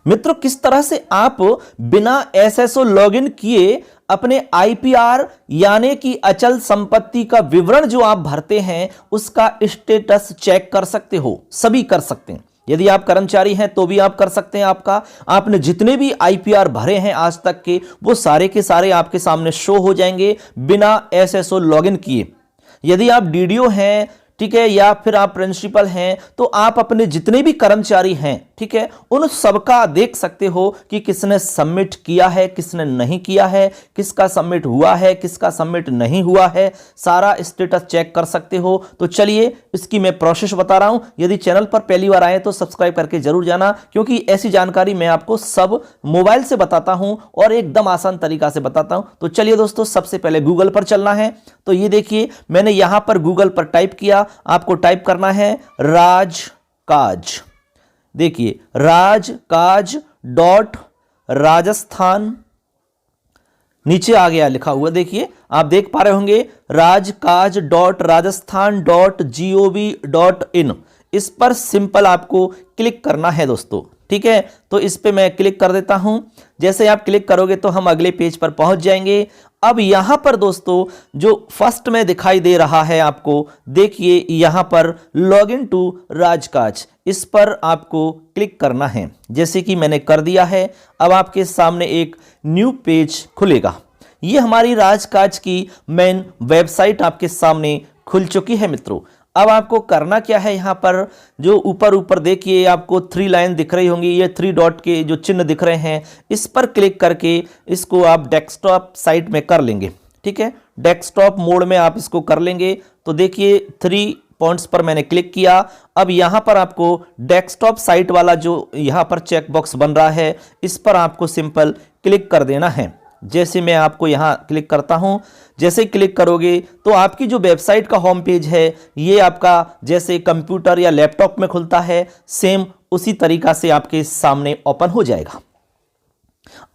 मित्रों, किस तरह से आप बिना एसएसओ लॉगिन किए अपने आईपीआर यानी कि अचल संपत्ति का विवरण जो आप भरते हैं उसका स्टेटस चेक कर सकते हो। सभी कर सकते हैं। यदि आप कर्मचारी हैं तो भी आप कर सकते हैं। आपने जितने भी आईपीआर भरे हैं आज तक के, वो सारे के सारे आपके सामने शो हो जाएंगे बिना एसएसओ लॉगिन किए। यदि आप डीडीओ हैं, ठीक है, या फिर आप प्रिंसिपल हैं, तो आप अपने जितने भी कर्मचारी हैं, ठीक है, उन सबका देख सकते हो कि किसने सबमिट किया है, किसने नहीं किया है, किसका सबमिट हुआ है, किसका सबमिट नहीं हुआ है, सारा स्टेटस चेक कर सकते हो। तो चलिए इसकी मैं प्रोसेस बता रहा हूं। यदि चैनल पर पहली बार आए तो सब्सक्राइब करके जरूर जाना, क्योंकि ऐसी जानकारी मैं आपको सब मोबाइल से बताता हूं और एकदम आसान तरीका से बताता हूं। तो चलिए दोस्तों, सबसे पहले गूगल पर चलना है। तो ये देखिए, मैंने यहां पर गूगल पर टाइप किया। आपको टाइप करना है राजकाज। देखिए, राजकाज डॉट राजस्थान, नीचे आ गया लिखा हुआ, देखिए आप देख पा रहे होंगे, राजकाज डॉट राजस्थान डॉट gov.in। इस पर सिंपल आपको क्लिक करना है दोस्तों, ठीक है। तो इस पे मैं क्लिक कर देता हूं। जैसे आप क्लिक करोगे तो हम अगले पेज पर पहुंच जाएंगे। अब यहां पर दोस्तों जो फर्स्ट में दिखाई दे रहा है आपको, देखिए यहां पर लॉग इन टू राजकाज, इस पर आपको क्लिक करना है। जैसे कि मैंने कर दिया है। अब आपके सामने एक न्यू पेज खुलेगा। ये हमारी राजकाज की मेन वेबसाइट आपके सामने खुल चुकी है मित्रों। अब आपको करना क्या है, यहां पर जो ऊपर देखिए आपको 3 लाइन दिख रही होंगी, ये 3 डॉट के जो चिन्ह दिख रहे हैं, इस पर क्लिक करके इसको आप डेस्कटॉप साइट में कर लेंगे, ठीक है। डेस्कटॉप मोड में आप इसको कर लेंगे। तो देखिए 3 पॉइंट्स पर मैंने क्लिक किया। अब यहां पर आपको डेस्कटॉप साइट वाला जो यहां पर चेक बॉक्स बन रहा है, इस पर आपको सिंपल क्लिक कर देना है। जैसे मैं आपको यहां क्लिक करता हूं, जैसे क्लिक करोगे तो आपकी जो वेबसाइट का होम पेज है, ये आपका जैसे कंप्यूटर या लैपटॉप में खुलता है, सेम उसी तरीका से आपके सामने ओपन हो जाएगा।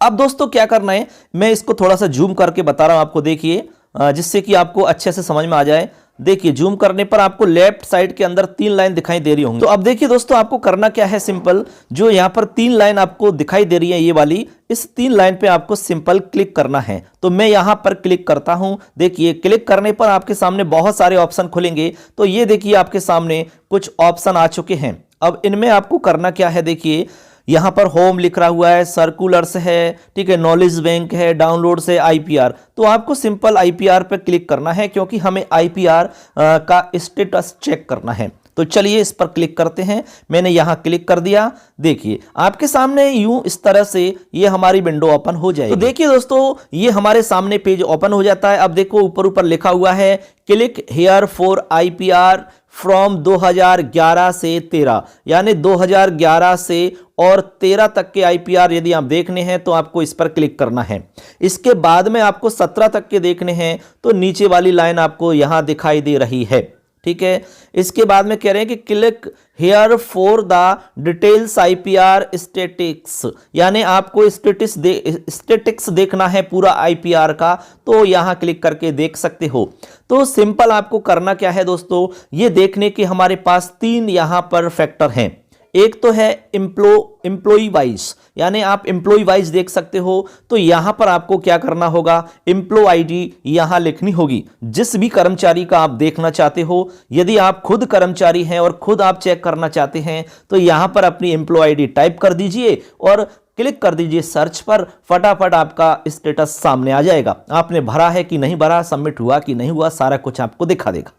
अब दोस्तों क्या करना है, मैं इसको थोड़ा सा जूम करके बता रहा हूं आपको, देखिए जिससे कि आपको अच्छे से समझ में आ जाए। देखिए जूम करने पर आपको लेफ्ट साइड के अंदर 3 लाइन दिखाई दे रही होंगी। तो अब देखिए दोस्तों, आपको करना क्या है, सिंपल जो यहां पर 3 लाइन आपको दिखाई दे रही है, ये वाली, इस 3 लाइन पे आपको सिंपल क्लिक करना है। तो मैं यहां पर क्लिक करता हूं। देखिए क्लिक करने पर आपके सामने बहुत सारे ऑप्शन खुलेंगे। तो ये देखिए आपके सामने कुछ ऑप्शन आ चुके हैं। अब इनमें आपको करना क्या है, देखिए यहां पर होम लिख रहा हुआ है, सर्कुलर्स है, ठीक है, नॉलेज बैंक है, डाउनलोड से आईपीआर। तो आपको सिंपल आईपीआर पर क्लिक करना है, क्योंकि हमें आईपीआर का स्टेटस चेक करना है। तो चलिए इस पर क्लिक करते हैं। मैंने यहां क्लिक कर दिया। देखिए आपके सामने यूं इस तरह से ये हमारी विंडो ओपन हो जाएगी। तो देखिए दोस्तों, ये हमारे सामने पेज ओपन हो जाता है। अब देखो ऊपर लिखा हुआ है click here for IPR from 2011 से 13, यानी 2011 से और 13 तक के आईपीआर यदि आप देखने हैं तो आपको इस पर क्लिक करना है। इसके बाद में आपको 17 तक के देखने हैं तो नीचे वाली लाइन आपको यहां दिखाई दे रही है, ठीक है। इसके बाद में कह रहे हैं कि click here for the details IPR statics, यानी आपको स्टैटिक्स देखना है पूरा आईपीआर का, तो यहां क्लिक करके देख सकते हो। तो सिंपल आपको करना क्या है दोस्तों, ये देखने के हमारे पास 3 यहां पर फैक्टर हैं। एक तो है एम्प्लॉय वाइज, यानी आप एम्प्लॉय वाइज देख सकते हो। तो यहां पर आपको क्या करना होगा, एम्प्लॉय आईडी यहां लिखनी होगी, जिस भी कर्मचारी का आप देखना चाहते हो। यदि आप खुद कर्मचारी हैं और खुद आप चेक करना चाहते हैं तो यहां पर अपनी एम्प्लॉय आईडी टाइप कर दीजिए और क्लिक कर दीजिए सर्च पर। फटाफट आपका स्टेटस सामने आ जाएगा। आपने भरा है कि नहीं भरा, सबमिट हुआ कि नहीं हुआ, सारा कुछ आपको दिखा देगा।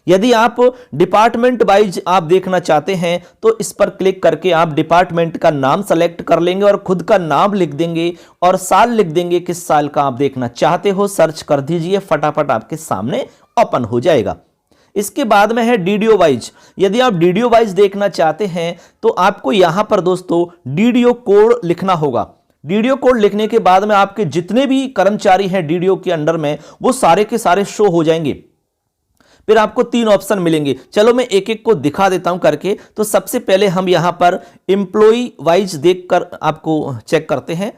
यदि आप डिपार्टमेंट वाइज आप देखना चाहते हैं तो इस पर क्लिक करके आप डिपार्टमेंट का नाम सेलेक्ट कर लेंगे और खुद का नाम लिख देंगे और साल लिख देंगे, किस साल का आप देखना चाहते हो, सर्च कर दीजिए, फटाफट आपके सामने ओपन हो जाएगा। इसके बाद में है डीडीओ वाइज। यदि आप डीडीओ वाइज देखना चाहते हैं तो आपको यहां पर दोस्तों डीडीओ कोड लिखना होगा। डीडीओ कोड लिखने के बाद में आपके जितने भी कर्मचारी हैं डीडीओ के अंडर में, वो सारे के सारे शो हो जाएंगे। फिर आपको 3 ऑप्शन मिलेंगे। चलो मैं एक एक को दिखा देता हूं करके। तो सबसे पहले हम यहां पर एम्प्लॉय वाइज देखकर आपको चेक करते हैं।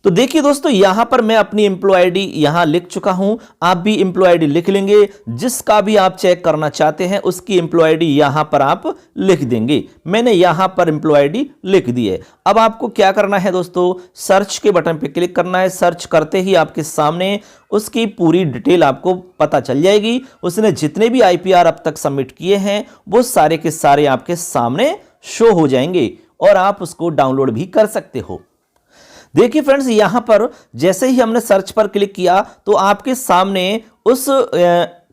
तो देखिए दोस्तों, यहां पर मैं अपनी एम्प्लॉय आईडी यहां लिख चुका हूं। आप भी एम्प्लॉय आईडी लिख लेंगे, जिसका भी आप चेक करना चाहते हैं उसकी एम्प्लॉय आईडी यहां पर आप लिख देंगे। मैंने यहां पर एम्प्लॉय आईडी लिख दी है। अब आपको क्या करना है दोस्तों, सर्च के बटन पर क्लिक करना है। सर्च करते ही आपके सामने उसकी पूरी डिटेल आपको पता चल जाएगी। उसने जितने भी आईपीआर अब तक सबमिट किए हैं वो सारे के सारे आपके सामने शो हो जाएंगे और आप उसको डाउनलोड भी कर सकते हो। देखिए फ्रेंड्स, यहां पर जैसे ही हमने सर्च पर क्लिक किया तो आपके सामने उस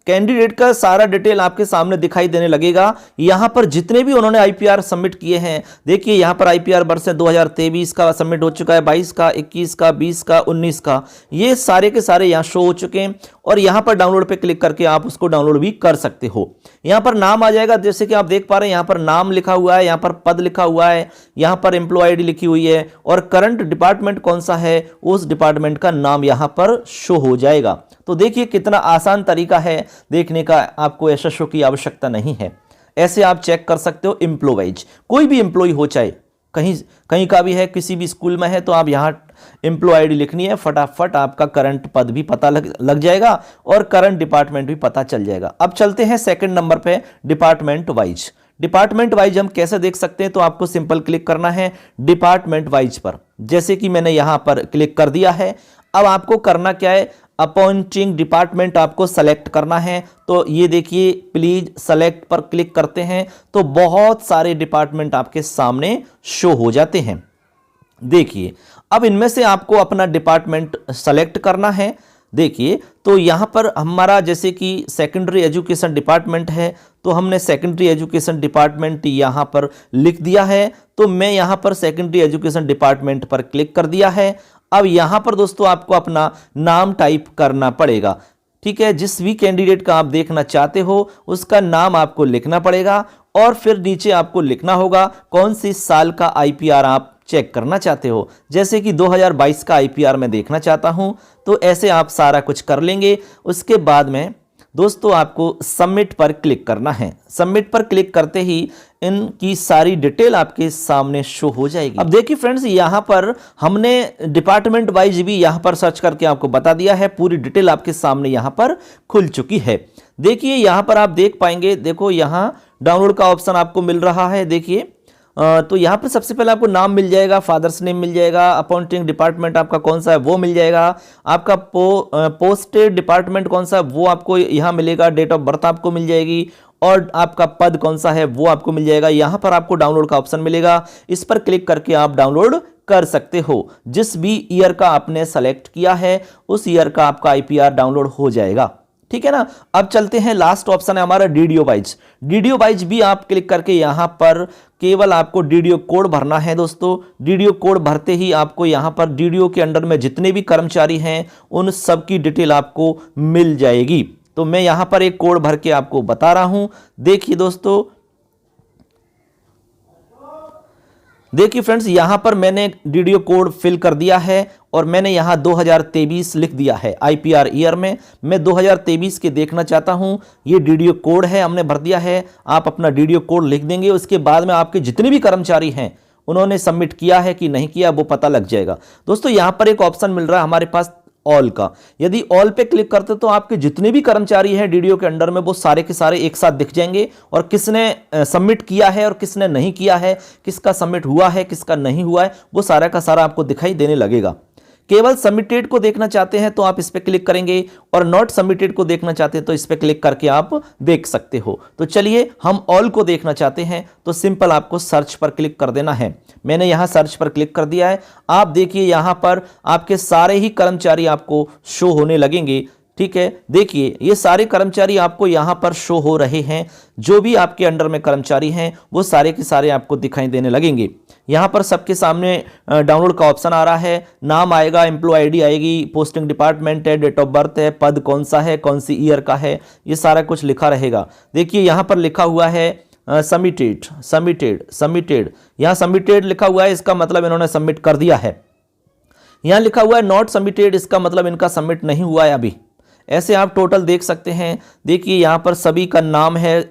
कैंडिडेट का सारा डिटेल आपके सामने दिखाई देने लगेगा। यहां पर जितने भी उन्होंने आईपीआर सबमिट किए हैं, देखिए यहां पर आईपीआर वर्ष 2023 का सबमिट हो चुका है, 22 का, 21 का, 20 का, 19 का, ये सारे के सारे यहां शो हो चुके हैं। और यहां पर डाउनलोड पे क्लिक करके आप उसको डाउनलोड भी कर सकते हो। यहां पर नाम आ जाएगा, जैसे कि आप देख पा रहे हैं, यहां पर नाम लिखा हुआ है, यहां पर पद लिखा हुआ है, यहां पर एम्प्लॉय आईडी लिखी हुई है और करंट डिपार्टमेंट कौन सा है उस डिपार्टमेंट का नाम यहां पर शो हो जाएगा। तो देखिए कितना आसान तरीका है देखने का, आपको एसएसओ की आवश्यकता नहीं है। ऐसे आप चेक कर सकते हो एम्प्लॉय वाइज। कोई भी एम्प्लॉय हो, चाहे कहीं का भी है, किसी भी स्कूल में है, तो आप यहां एम्प्लॉय आईडी लिखनी है, फटाफट आपका करंट पद भी पता लग जाएगा और करंट डिपार्टमेंट भी पता चल जाएगा। अब चलते हैं सेकंड नंबर पे, डिपार्टमेंट वाइज। डिपार्टमेंट वाइज हम कैसे देख सकते हैं, तो आपको सिंपल क्लिक करना है डिपार्टमेंट वाइज पर, जैसे कि मैंने यहां पर क्लिक कर दिया है। अब आपको करना क्या है, अपॉइंटिंग डिपार्टमेंट आपको सेलेक्ट करना है। तो ये देखिए, प्लीज सेलेक्ट पर क्लिक करते हैं तो बहुत सारे डिपार्टमेंट आपके सामने शो हो जाते हैं। देखिए, अब इनमें से आपको अपना डिपार्टमेंट सेलेक्ट करना है। देखिए, तो यहां पर हमारा जैसे कि सेकेंडरी एजुकेशन डिपार्टमेंट है, तो हमने सेकेंडरी एजुकेशन डिपार्टमेंट यहां पर लिख दिया है। तो मैं यहां पर सेकेंडरी एजुकेशन डिपार्टमेंट पर क्लिक कर दिया है। अब यहां पर दोस्तों आपको अपना नाम टाइप करना पड़ेगा। ठीक है, जिस भी कैंडिडेट का आप देखना चाहते हो उसका नाम आपको लिखना पड़ेगा और फिर नीचे आपको लिखना होगा कौन सी साल का आईपीआर आप चेक करना चाहते हो। जैसे कि 2022 का आईपीआर मैं देखना चाहता हूं, तो ऐसे आप सारा कुछ कर लेंगे। उसके बाद में दोस्तों आपको सबमिट पर क्लिक करना है। सबमिट पर क्लिक करते ही इनकी सारी डिटेल आपके सामने शो हो जाएगी। अब देखिए फ्रेंड्स, यहां पर हमने डिपार्टमेंट वाइज भी यहां पर सर्च करके आपको बता दिया है, पूरी डिटेल आपके सामने यहां पर खुल चुकी है। देखिए यहां पर आप देख पाएंगे, देखो यहां डाउनलोड का ऑप्शन आपको मिल रहा है। देखिए तो यहाँ पर सबसे पहले आपको नाम मिल जाएगा, फादर्स नेम मिल जाएगा, अपॉइंटिंग डिपार्टमेंट आपका कौन सा है वो मिल जाएगा, आपका पोस्टेड डिपार्टमेंट कौन सा है वो आपको यहाँ मिलेगा, डेट ऑफ बर्थ आपको मिल जाएगी और आपका पद कौन सा है वो आपको मिल जाएगा। यहाँ पर आपको डाउनलोड का ऑप्शन मिलेगा, इस पर क्लिक करके आप डाउनलोड कर सकते हो। जिस भी ईयर का आपने सेलेक्ट किया है उस ईयर का आपका आईपीआर डाउनलोड हो जाएगा। ठीक है ना। अब चलते हैं, लास्ट ऑप्शन है हमारा डीडीओ वाइज। डीडीओ वाइज भी आप क्लिक करके यहां पर केवल आपको डीडीओ कोड भरना है दोस्तों। डीडीओ कोड भरते ही आपको यहां पर डीडीओ के अंडर में जितने भी कर्मचारी हैं उन सब की डिटेल आपको मिल जाएगी। तो मैं यहां पर एक कोड भर के आपको बता रहा हूं। देखिए दोस्तों, देखिए फ्रेंड्स, यहां पर मैंने डीडीओ कोड फिल कर दिया है और मैंने यहां 2023 लिख दिया है। आईपीआर ईयर में मैं 2023 के देखना चाहता हूं, ये डीडीओ कोड है, हमने भर दिया है। आप अपना डीडीओ कोड लिख देंगे, उसके बाद में आपके जितने भी कर्मचारी हैं उन्होंने सबमिट किया है कि नहीं किया वो पता लग जाएगा। दोस्तों यहां पर एक ऑप्शन मिल रहा है हमारे पास ऑल का। यदि ऑल पे क्लिक करते तो आपके जितने भी कर्मचारी हैं डीडीओ के अंडर में वो सारे के सारे एक साथ दिख जाएंगे और किसने सबमिट किया है और किसने नहीं किया है, किसका सबमिट हुआ है किसका नहीं हुआ है, वो सारा का सारा आपको दिखाई देने लगेगा। केवल सबमिटेड को देखना चाहते हैं तो आप इस पे क्लिक करेंगे और नॉट सबमिटेड को देखना चाहते हैं तो इस पे क्लिक करके आप देख सकते हो। तो चलिए, हम ऑल को देखना चाहते हैं तो सिंपल आपको सर्च पर क्लिक कर देना है। मैंने यहां सर्च पर क्लिक कर दिया है। आप देखिए यहां पर आपके सारे ही कर्मचारी आपको शो होने लगेंगे। ठीक है, देखिए ये सारे कर्मचारी आपको यहां पर शो हो रहे हैं। जो भी आपके अंडर में कर्मचारी हैं वो सारे के सारे आपको दिखाई देने लगेंगे। यहां पर सबके सामने डाउनलोड का ऑप्शन आ रहा है, नाम आएगा, एम्प्लॉय आईडी आएगी, पोस्टिंग डिपार्टमेंट है, डेट ऑफ बर्थ है, पद कौन सा है, कौन सी ईयर का है, ये सारा कुछ लिखा रहेगा। देखिए यहां पर लिखा हुआ है सबमिटेड सबमिटेड सबमिटेड, यहां सबमिटेड लिखा हुआ है, इसका मतलब इन्होंने सबमिट कर दिया है। यहां लिखा हुआ है नॉट सबमिटेड, इसका मतलब इनका सबमिट नहीं हुआ है अभी। ऐसे आप टोटल देख सकते हैं। देखिए यहां पर सभी का नाम है,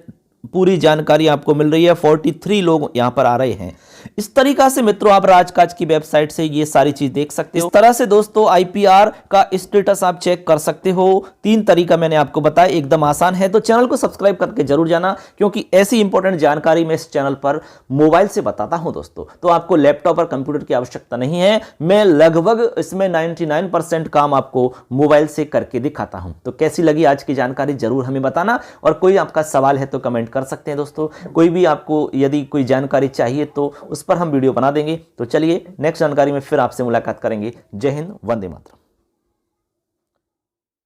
पूरी जानकारी आपको मिल रही है। 43 लोग यहां पर आ रहे हैं। इस तरीका से मित्रों आप राजकाज की वेबसाइट से ये सारी चीज देख सकते हो। इस तरह से दोस्तों आईपीआर का स्टेटस आप चेक कर सकते हो। 3 तरीका मैंने आपको बताया, एकदम आसान है। तो चैनल को सब्सक्राइब करके जरूर जाना, क्योंकि ऐसी इंपॉर्टेंट जानकारी मैं इस चैनल पर मोबाइल से बताता हूं दोस्तों। तो आपको लैपटॉप और कंप्यूटर की आवश्यकता नहीं है, मैं लगभग इसमें 99% काम आपको मोबाइल से करके दिखाता हूं। तो कैसी लगी आज की जानकारी जरूर हमें बताना, और कोई आपका सवाल है तो कमेंट कर सकते हैं दोस्तों। कोई भी आपको यदि कोई जानकारी चाहिए तो उस पर हम वीडियो बना देंगे। तो चलिए नेक्स्ट जानकारी में फिर आपसे मुलाकात करेंगे। जय हिंद, वंदे मातरम।